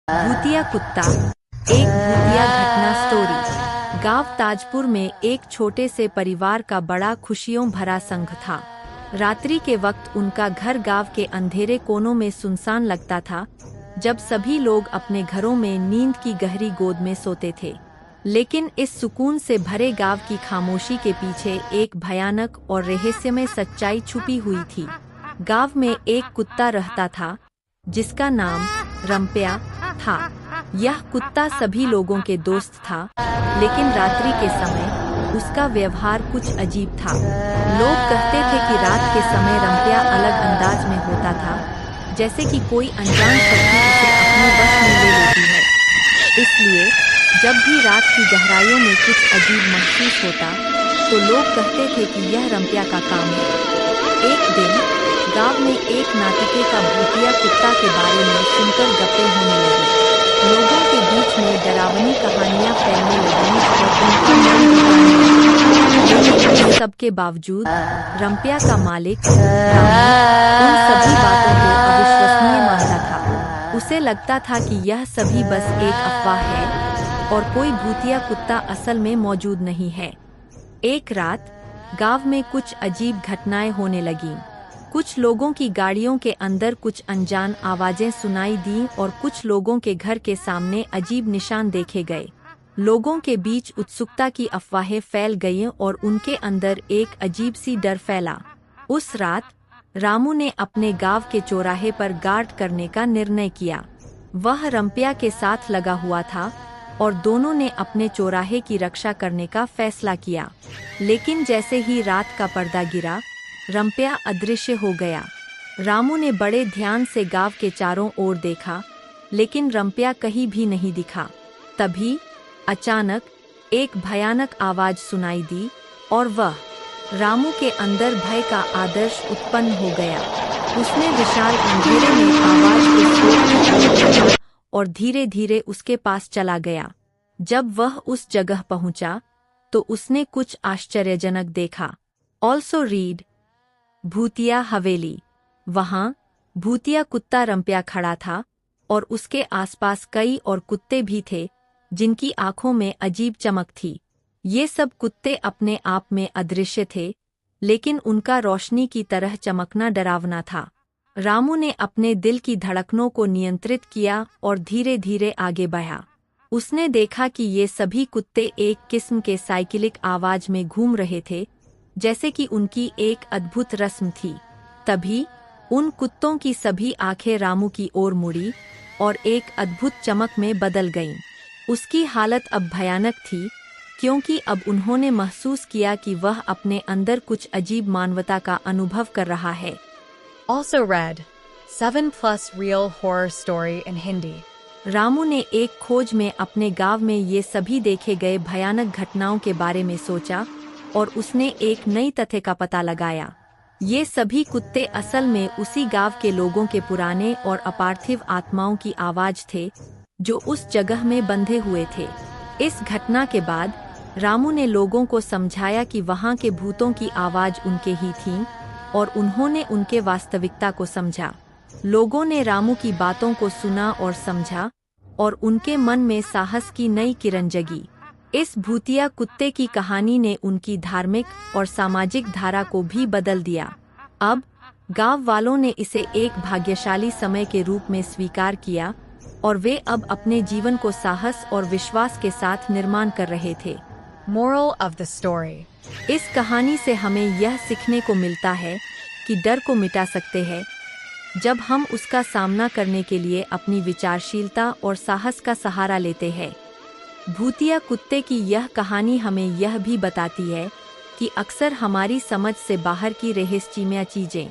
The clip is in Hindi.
भूतिया कुत्ता। एक भूतिया घटना स्टोरी। गांव ताजपुर में एक छोटे से परिवार का बड़ा खुशियों भरा संघ था। रात्रि के वक्त उनका घर गांव के अंधेरे कोनों में सुनसान लगता था, जब सभी लोग अपने घरों में नींद की गहरी गोद में सोते थे। लेकिन इस सुकून से भरे गांव की खामोशी के पीछे एक भयानक और रहस्यमय सच्चाई छुपी हुई थी। गांव में एक कुत्ता रहता था, जिसका नाम रंप्या था। यह कुत्ता सभी लोगों के दोस्त था, लेकिन रात्रि के समय उसका व्यवहार कुछ अजीब था। लोग कहते थे कि रात के समय रंप्या अलग अंदाज में होता था, जैसे कि कोई अनजान शक्ति उसे अपने बस में ले लेती है। इसलिए जब भी रात की गहराइयों में कुछ अजीब महसूस होता, तो लोग कहते थे कि यह रंप्या का काम है। एक दिन गांव में एक नातिके का भूतिया कुत्ता के बारे में सुनकर गप्पे होने लगी। लोगों के बीच में डरावनी कहानियां फैलने लगीं और लेकिन इस सब के बावजूद रंप्या का मालिक रामू उन सभी बातों को अविश्वसनीय मानता था। उसे लगता था कि यह सभी बस एक अफवाह है और कोई भूतिया कुत्ता असल में मौजूद नहीं है। एक रात गांव में कुछ अजीब घटनाएं होने लगीं। कुछ लोगों की गाड़ियों के अंदर कुछ अनजान आवाजें सुनाई दीं और कुछ लोगों के घर के सामने अजीब निशान देखे गए। लोगों के बीच उत्सुकता की अफवाहें फैल गईं और उनके अंदर एक अजीब सी डर फैला। उस रात रामू ने अपने गांव के चौराहे पर गार्ड करने का निर्णय किया। वह रंप्या के साथ लगा हुआ था और दोनों ने अपने चौराहे की रक्षा करने का फैसला किया। लेकिन जैसे ही रात का पर्दा गिरा, रंप्या अदृश्य हो गया। रामू ने बड़े ध्यान से गांव के चारों ओर देखा, लेकिन रंप्या कहीं भी नहीं दिखा। तभी अचानक एक भयानक आवाज सुनाई दी और वह रामू के अंदर भय का आदर्श उत्पन्न हो गया। उसने विशाल अंधेरे में आवाज के स्रोत की ओर और धीरे धीरे उसके पास चला गया। जब वह उस जगह पहुंचा, तो उसने कुछ आश्चर्यजनक देखा। ऑल्सो रीड भूतिया हवेली। वहां भूतिया कुत्ता रंप्या खड़ा था और उसके आसपास कई और कुत्ते भी थे, जिनकी आंखों में अजीब चमक थी। ये सब कुत्ते अपने आप में अदृश्य थे, लेकिन उनका रोशनी की तरह चमकना डरावना था। रामू ने अपने दिल की धड़कनों को नियंत्रित किया और धीरे धीरे आगे बढ़ा। उसने देखा कि ये सभी कुत्ते एक किस्म के साइकिलिक आवाज में घूम रहे थे, जैसे कि उनकी एक अद्भुत रस्म थी। तभी उन कुत्तों की सभी आंखें रामू की ओर मुड़ी और एक अद्भुत चमक में बदल गईं। उसकी हालत अब भयानक थी, क्योंकि अब उन्होंने महसूस किया कि वह अपने अंदर कुछ अजीब मानवता का अनुभव कर रहा है। Also read 7+ real horror story in Hindi। Ramu ने एक खोज में अपने गांव में ये सभी देखे गए भयानक घटनाओं के बारे में सोचा और उसने एक नई तथ्य का पता लगाया। ये सभी कुत्ते असल में उसी गांव के लोगों के पुराने और अपार्थिव आत्माओं की आवाज थे, जो उस जगह में बंधे हुए थे। इस घटना के बाद रामू ने लोगों को समझाया कि वहां के भूतों की आवाज उनके ही थीं और उन्होंने उनके वास्तविकता को समझा। लोगों ने रामू की बातों को सुना और समझा और उनके मन में साहस की नई किरण जगी। इस भूतिया कुत्ते की कहानी ने उनकी धार्मिक और सामाजिक धारा को भी बदल दिया। अब गांव वालों ने इसे एक भाग्यशाली समय के रूप में स्वीकार किया और वे अब अपने जीवन को साहस और विश्वास के साथ निर्माण कर रहे थे। Moral of the story। इस कहानी से हमें यह सीखने को मिलता है कि डर को मिटा सकते हैं जब हम उसका सामना करने के लिए अपनी विचारशीलता और साहस का सहारा लेते हैं। भूतिया कुत्ते की यह कहानी हमें यह भी बताती है कि अक्सर हमारी समझ से बाहर की रहस्यमय चीजें